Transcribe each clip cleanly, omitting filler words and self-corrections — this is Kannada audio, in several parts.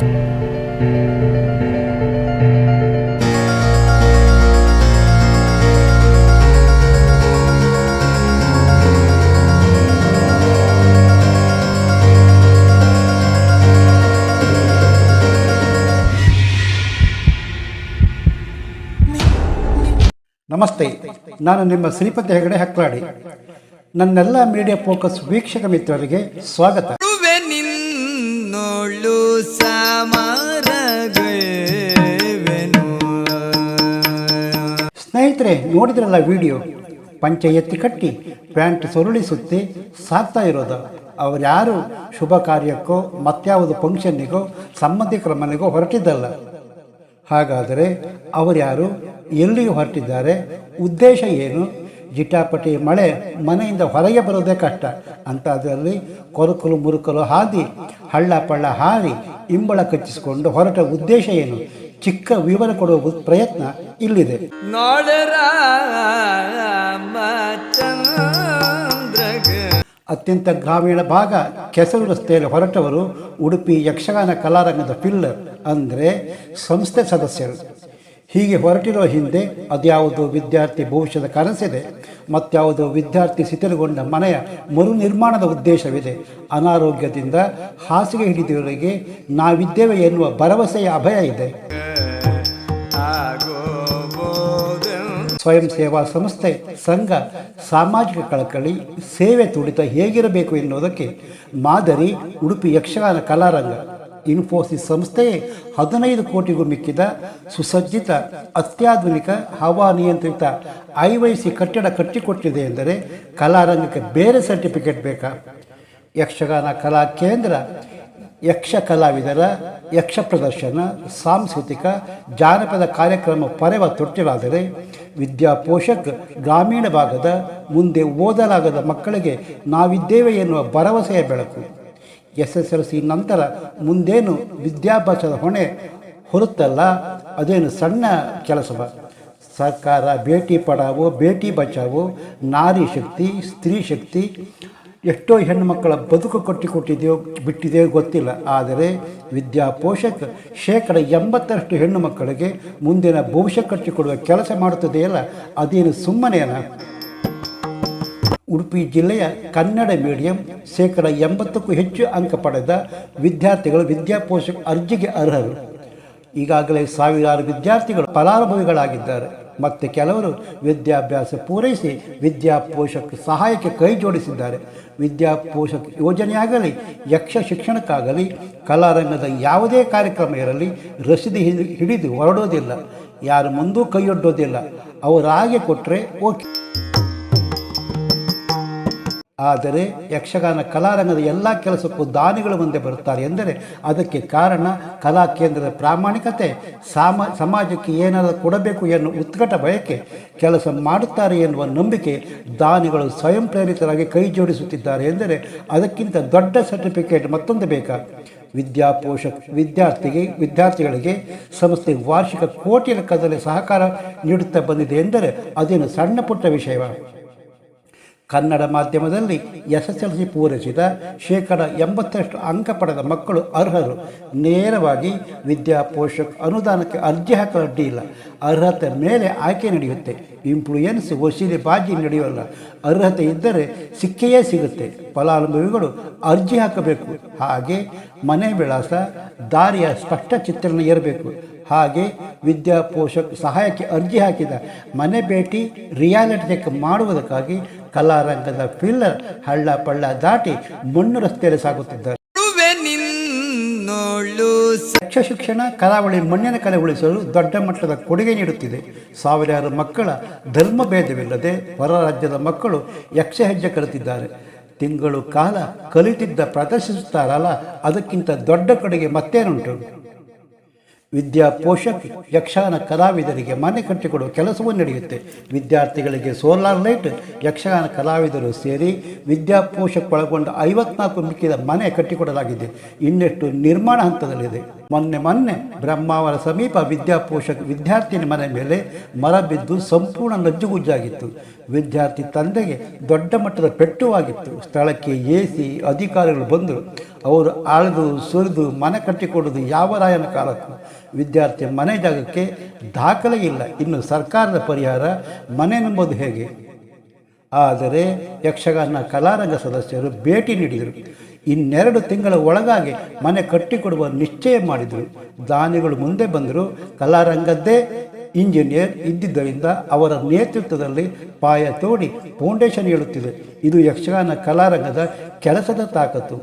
ನಮಸ್ತೆ, ನಾನು ನಿಮ್ಮ ಶ್ರೀಪತಿ ಹೆಗಡೆ ಹಕ್ಲಾಡಿ. ನನ್ನೆಲ್ಲ ಮೀಡಿಯಾ ಫೋಕಸ್ ವೀಕ್ಷಕ ಮಿತ್ರರಿಗೆ ಸ್ವಾಗತ. ಸ್ನೇಹಿತರೆ, ನೋಡಿದ್ರಲ್ಲ ವಿಡಿಯೋ, ಪಂಚೆ ಎತ್ತಿ ಕಟ್ಟಿ ಪ್ಯಾಂಟ್ ಸುರುಳಿಸುತ್ತಿ ಸಾಕ್ತಾ ಇರೋದು. ಅವರ್ಯಾರು ಶುಭ ಕಾರ್ಯಕ್ಕೋ ಮತ್ಯಾವುದು ಫಂಕ್ಷನ್ನಿಗೋ ಸಂಬಂಧಿಕರ ಮನೆಗೋ ಹೊರಟಿದ್ದಲ್ಲ. ಹಾಗಾದರೆ ಅವರ್ಯಾರು, ಎಲ್ಲಿಗೆ ಹೊರಟಿದ್ದಾರೆ, ಉದ್ದೇಶ ಏನು? ಜಿಟಾಪಟಿ ಮಳೆ ಮನೆಯಿಂದ ಹೊರಗೆ ಬರೋದೇ ಕಷ್ಟ ಅಂತಾದಲ್ಲಿ ಕೊರಕಲು ಮುರುಕಲು ಹಾದಿ ಹಳ್ಳ ಪಳ್ಳ ಹಾರಿ ಇಂಬಳ ಕಚ್ಚಿಸಿಕೊಂಡು ಹೊರಟ ಉದ್ದೇಶ ಏನು? ಚಿಕ್ಕ ವಿವರ ಕೊಡುವ ಪ್ರಯತ್ನ ಇಲ್ಲಿದೆ. ಅತ್ಯಂತ ಗ್ರಾಮೀಣ ಭಾಗ ಕೆಸರು ರಸ್ತೆಯಲ್ಲಿ ಹೊರಟವರು ಉಡುಪಿ ಯಕ್ಷಗಾನ ಕಲಾರಂಗದ ಪಿಲ್ಲರ್ ಅಂದರೆ ಸಂಸ್ಥೆ ಸದಸ್ಯರು. ಹೀಗೆ ಹೊರಟಿರುವ ಹಿಂದೆ ಅದ್ಯಾವುದೋ ವಿದ್ಯಾರ್ಥಿ ಭವಿಷ್ಯದ ಕನಸಿದೆ, ಮತ್ಯಾವುದೋ ವಿದ್ಯಾರ್ಥಿ ಶಿಥಿಲಗೊಂಡ ಮನೆಯ ಮರು ನಿರ್ಮಾಣದ ಉದ್ದೇಶವಿದೆ. ಅನಾರೋಗ್ಯದಿಂದ ಹಾಸಿಗೆ ಹಿಡಿದವರಿಗೆ ನಾವಿದ್ದೇವೆ ಎನ್ನುವ ಭರವಸೆಯ ಅಭಯ ಇದೆ. ಸ್ವಯಂ ಸೇವಾ ಸಂಸ್ಥೆ, ಸಂಘ, ಸಾಮಾಜಿಕ ಕಳಕಳಿ, ಸೇವೆ ತುಡಿತ ಹೇಗಿರಬೇಕು ಎನ್ನುವುದಕ್ಕೆ ಮಾದರಿ ಉಡುಪಿ ಯಕ್ಷಗಾನ ಕಲಾರಂಗ. ಇನ್ಫೋಸಿಸ್ ಸಂಸ್ಥೆಯೇ 15 ಕೋಟಿಗೂ ಮಿಕ್ಕಿದ ಸುಸಜ್ಜಿತ ಅತ್ಯಾಧುನಿಕ ಹವಾನಿಯಂತ್ರಿತ IYC ಕಟ್ಟಡ ಕಟ್ಟಿಕೊಟ್ಟಿದೆ ಎಂದರೆ ಕಲಾರಂಗಕ್ಕೆ ಬೇರೆ ಸರ್ಟಿಫಿಕೇಟ್ ಬೇಕಾ? ಯಕ್ಷಗಾನ ಕಲಾ ಕೇಂದ್ರ ಯಕ್ಷ ಕಲಾವಿದರ ಯಕ್ಷ ಪ್ರದರ್ಶನ, ಸಾಂಸ್ಕೃತಿಕ ಜಾನಪದ ಕಾರ್ಯಕ್ರಮ ಪರೆವ ತೊಟ್ಟಿಲಾದರೆ ವಿದ್ಯಾಪೋಷಕ್ ಗ್ರಾಮೀಣ ಭಾಗದ ಮುಂದೆ ಓದಲಾಗದ ಮಕ್ಕಳಿಗೆ ನಾವಿದ್ದೇವೆ ಎನ್ನುವ ಭರವಸೆಯ ಬೆಳಕು. SSLC ನಂತರ ಮುಂದೇನು ವಿದ್ಯಾಭ್ಯಾಸದ ಹೊಣೆ ಹೊರುತ್ತಲ್ಲ, ಅದೇನು ಸಣ್ಣ ಕೆಲಸವ? ಸರ್ಕಾರ ಬೇಟಿ ಪಡಾವೋ ಬೇಟಿ ಬಚಾವೋ, ನಾರಿ ಶಕ್ತಿ, ಸ್ತ್ರೀ ಶಕ್ತಿ, ಎಷ್ಟೋ ಹೆಣ್ಣು ಮಕ್ಕಳ ಬದುಕು ಕಟ್ಟಿಕೊಟ್ಟಿದೆಯೋ ಬಿಟ್ಟಿದೆಯೋ ಗೊತ್ತಿಲ್ಲ. ಆದರೆ ವಿದ್ಯಾಪೋಷಕ್ 80% ಹೆಣ್ಣು ಮಕ್ಕಳಿಗೆ ಮುಂದಿನ ಭವಿಷ್ಯ ಕಟ್ಟಿಕೊಡುವ ಕೆಲಸ ಮಾಡುತ್ತದೆಯಲ್ಲ, ಅದೇನು ಸುಮ್ಮನೆಯಲ್ಲ? ಉಡುಪಿ ಜಿಲ್ಲೆಯ ಕನ್ನಡ ಮೀಡಿಯಂ 80%ಕ್ಕೂ ಹೆಚ್ಚು ಅಂಕ ಪಡೆದ ವಿದ್ಯಾರ್ಥಿಗಳು ವಿದ್ಯಾಪೋಷಕ್ ಅರ್ಜಿಗೆ ಅರ್ಹರು. ಈಗಾಗಲೇ ಸಾವಿರಾರು ವಿದ್ಯಾರ್ಥಿಗಳು ಫಲಾನುಭವಿಗಳಾಗಿದ್ದಾರೆ. ಮತ್ತು ಕೆಲವರು ವಿದ್ಯಾಭ್ಯಾಸ ಪೂರೈಸಿ ವಿದ್ಯಾಪೋಷಕ್ ಸಹಾಯಕ್ಕೆ ಕೈ ಜೋಡಿಸಿದ್ದಾರೆ. ವಿದ್ಯಾಪೋಷಕ್ ಯೋಜನೆಯಾಗಲಿ, ಯಕ್ಷ ಶಿಕ್ಷಣಕ್ಕಾಗಲಿ, ಕಲಾರಂಗದ ಯಾವುದೇ ಕಾರ್ಯಕ್ರಮ ಇರಲಿ ರಸೀದಿ ಹಿಡಿದು ಹೊರಡೋದಿಲ್ಲ, ಯಾರ ಮುಂದೂ ಕೈಯೊಡ್ಡೋದಿಲ್ಲ. ಅವರಾಗೆ ಕೊಟ್ಟರೆ ಓಕೆ. ಆದರೆ ಯಕ್ಷಗಾನ ಕಲಾರಂಗದ ಎಲ್ಲ ಕೆಲಸಕ್ಕೂ ದಾನಿಗಳು ಮುಂದೆ ಬರುತ್ತಾರೆ ಎಂದರೆ ಅದಕ್ಕೆ ಕಾರಣ ಕಲಾ ಕೇಂದ್ರದ ಪ್ರಾಮಾಣಿಕತೆ, ಸಮಾಜಕ್ಕೆ ಏನಾದರೂ ಕೊಡಬೇಕು ಎನ್ನುವ ಉತ್ಕಟ ಬಯಕೆ, ಕೆಲಸ ಮಾಡುತ್ತಾರೆ ಎನ್ನುವ ನಂಬಿಕೆ. ದಾನಿಗಳು ಸ್ವಯಂ ಪ್ರೇರಿತರಾಗಿ ಕೈ ಜೋಡಿಸುತ್ತಿದ್ದಾರೆ ಎಂದರೆ ಅದಕ್ಕಿಂತ ದೊಡ್ಡ ಸರ್ಟಿಫಿಕೇಟ್ ಮತ್ತೊಂದು ಬೇಕಾ? ವಿದ್ಯಾಪೋಷಕ್ ವಿದ್ಯಾರ್ಥಿಗಳಿಗೆ ಸಂಸ್ಥೆ ವಾರ್ಷಿಕ ಕೋಟಿ ಲೆಕ್ಕದಲ್ಲಿ ಸಹಕಾರ ನೀಡುತ್ತಾ ಬಂದಿದೆ ಎಂದರೆ ಅದೇನು ಸಣ್ಣ ಪುಟ್ಟ ವಿಷಯವ? ಕನ್ನಡ ಮಾಧ್ಯಮದಲ್ಲಿ SSLC ಪೂರೈಸಿದ 80% ಅಂಕ ಪಡೆದ ಮಕ್ಕಳು ಅರ್ಹರು. ನೇರವಾಗಿ ವಿದ್ಯಾಪೋಷಕ್ ಅನುದಾನಕ್ಕೆ ಅರ್ಜಿ ಹಾಕಲು ಅಡ್ಡಿ ಇಲ್ಲ. ಅರ್ಹತೆ ಮೇಲೆ ಆಯ್ಕೆ ನಡೆಯುತ್ತೆ. ಇನ್ಫ್ಲೂಯೆನ್ಸ್, ವಸೂಲಿ ಬಾಜಿ ನಡೆಯೋಲ್ಲ. ಅರ್ಹತೆ ಇದ್ದರೆ ಸಿಕ್ಕೆಯೇ ಸಿಗುತ್ತೆ. ಫಲಾನುಭವಿಗಳು ಅರ್ಜಿ ಹಾಕಬೇಕು. ಹಾಗೆ ಮನೆ ವಿಳಾಸ, ದಾರಿಯ ಸ್ಪಷ್ಟ ಚಿತ್ರಣ ಇರಬೇಕು. ಹಾಗೆ ವಿದ್ಯಾಪೋಷಕ್ ಸಹಾಯಕ್ಕೆ ಅರ್ಜಿ ಹಾಕಿದ ಮನೆ ಭೇಟಿ ರಿಯಾಲಿಟಿ ಚೆಕ್ ಮಾಡುವುದಕ್ಕಾಗಿ ಕಲಾರಂಗದ ಪಿಲ್ಲರ್ ಹಳ್ಳ ಪಳ್ಳ ದಾಟಿ ಮಣ್ಣು ರಸ್ತೆಯಲ್ಲಿ ಸಾಗುತ್ತಿದ್ದಾರೆ. ಯಕ್ಷ ಶಿಕ್ಷಣ ಕರಾವಳಿ ಮಣ್ಣಿನ ಕಲೆ ಉಳಿಸಲು ದೊಡ್ಡ ಮಟ್ಟದ ಕೊಡುಗೆ ನೀಡುತ್ತಿದೆ. ಸಾವಿರಾರು ಮಕ್ಕಳ ಧರ್ಮ ಭೇದವಿಲ್ಲದೆ ಹೊರ ರಾಜ್ಯದ ಮಕ್ಕಳು ಯಕ್ಷ ಹೆಜ್ಜೆ ಕಲಿತಿದ್ದಾರೆ. ತಿಂಗಳು ಕಾಲ ಕಲಿತಿದ್ದ ಪ್ರದರ್ಶಿಸುತ್ತಾರಲ್ಲ, ಅದಕ್ಕಿಂತ ದೊಡ್ಡ ಕೊಡುಗೆ ಮತ್ತೇನುಂಟು? ವಿದ್ಯಾಪೋಷಕ್ ಯಕ್ಷಗಾನ ಕಲಾವಿದರಿಗೆ ಮನೆ ಕಟ್ಟಿಕೊಡುವ ಕೆಲಸವೂ ನಡೆಯುತ್ತೆ. ವಿದ್ಯಾರ್ಥಿಗಳಿಗೆ ಸೋಲಾರ್ ಲೈಟ್, ಯಕ್ಷಗಾನ ಕಲಾವಿದರು ಸೇರಿ ವಿದ್ಯಾಪೋಷಕ್ ಒಳಗೊಂಡ 54 ಮಿಕ್ಕಿದ ಮನೆ ಕಟ್ಟಿಕೊಡಲಾಗಿದೆ. ಇನ್ನೆಷ್ಟು ನಿರ್ಮಾಣ ಹಂತದಲ್ಲಿದೆ. ಮೊನ್ನೆ ಬ್ರಹ್ಮಾವರ ಸಮೀಪ ವಿದ್ಯಾಪೋಷಕ ವಿದ್ಯಾರ್ಥಿನಿ ಮನೆ ಮೇಲೆ ಮರ ಬಿದ್ದು ಸಂಪೂರ್ಣ ನಜ್ಜುಗುಜ್ಜಾಗಿತ್ತು. ವಿದ್ಯಾರ್ಥಿ ತಂದೆಗೆ ದೊಡ್ಡ ಮಟ್ಟದ ಪೆಟ್ಟುವಾಗಿತ್ತು. ಸ್ಥಳಕ್ಕೆ ಎಸಿ ಅಧಿಕಾರಿಗಳು ಬಂದರು. ಅವರು ಆಳೆದು ಸುರಿದು ಮನೆ ಕಟ್ಟಿಕೊಡೋದು ಯಾವ ರಾಯನ ಕಾಲಕ್ಕೂ. ವಿದ್ಯಾರ್ಥಿ ಮನೆ ಜಾಗಕ್ಕೆ ದಾಖಲೆ ಇಲ್ಲ. ಇನ್ನು ಸರ್ಕಾರದ ಪರಿಹಾರ ಮನೆ ನಂಬೋದು ಹೇಗೆ? ಆದರೆ ಯಕ್ಷಗಾನ ಕಲಾರಂಗ ಸದಸ್ಯರು ಭೇಟಿ ನೀಡಿದರು. 2 ತಿಂಗಳ ಒಳಗಾಗಿ ಮನೆ ಕಟ್ಟಿಕೊಡುವ ನಿಶ್ಚಯ ಮಾಡಿದರು. ದಾನಿಗಳು ಮುಂದೆ ಬಂದರು. ಕಲಾರಂಗದ್ದೇ ಇಂಜಿನಿಯರ್ ಇದ್ದಿದ್ದರಿಂದ ಅವರ ನೇತೃತ್ವದಲ್ಲಿ ಪಾಯ ತೋಡಿ ಫೌಂಡೇಶನ್ ಹೇಳುತ್ತಿದೆ. ಇದು ಯಕ್ಷಗಾನ ಕಲಾರಂಗದ ಕೆಲಸದ ತಾಕತ್ತು.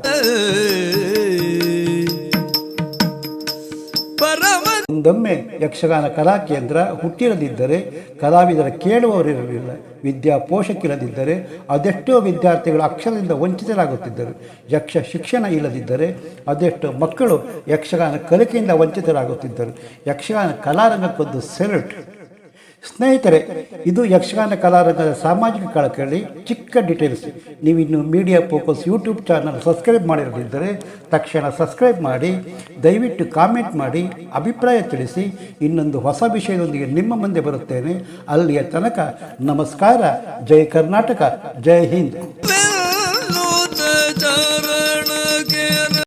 ಒಂದೊಮ್ಮೆ ಯಕ್ಷಗಾನ ಕಲಾ ಕೇಂದ್ರ ಹುಟ್ಟಿರದಿದ್ದರೆ ಕಲಾವಿದರ ಕೇಳುವವರಿರಲಿಲ್ಲ. ವಿದ್ಯಾಪೋಷಕಿಲ್ಲದಿದ್ದರೆ ಅದೆಷ್ಟೋ ವಿದ್ಯಾರ್ಥಿಗಳು ಅಕ್ಷರದಿಂದ ವಂಚಿತರಾಗುತ್ತಿದ್ದರು. ಯಕ್ಷ ಶಿಕ್ಷಣ ಇಲ್ಲದಿದ್ದರೆ ಅದೆಷ್ಟೋ ಮಕ್ಕಳು ಯಕ್ಷಗಾನ ಕಲಿಕೆಯಿಂದ ವಂಚಿತರಾಗುತ್ತಿದ್ದರು. ಯಕ್ಷಗಾನ ಕಲಾರಂಗಕ್ಕೊಂದು ಸೆಲ್ಯೂಟ್. ಸ್ನೇಹಿತರೆ, ಇದು ಯಕ್ಷಗಾನ ಕಲಾರಂಗದ ಸಾಮಾಜಿಕ ಕಳಕಳಿ ಚಿಕ್ಕ ಡೀಟೇಲ್ಸ್. ನೀವಿನ್ನು Media Focus YouTube channel subscribe ಮಾಡಿರದಿದ್ದರೆ ತಕ್ಷಣ ಸಬ್ಸ್ಕ್ರೈಬ್ ಮಾಡಿ, ದಯವಿಟ್ಟು ಕಾಮೆಂಟ್ ಮಾಡಿ, ಅಭಿಪ್ರಾಯ ತಿಳಿಸಿ. ಇನ್ನೊಂದು ಹೊಸ ವಿಷಯದೊಂದಿಗೆ ನಿಮ್ಮ ಮುಂದೆ ಬರುತ್ತೇನೆ. ಅಲ್ಲಿಯ ತನಕ ನಮಸ್ಕಾರ. ಜೈ ಕರ್ನಾಟಕ, ಜೈ ಹಿಂದ್.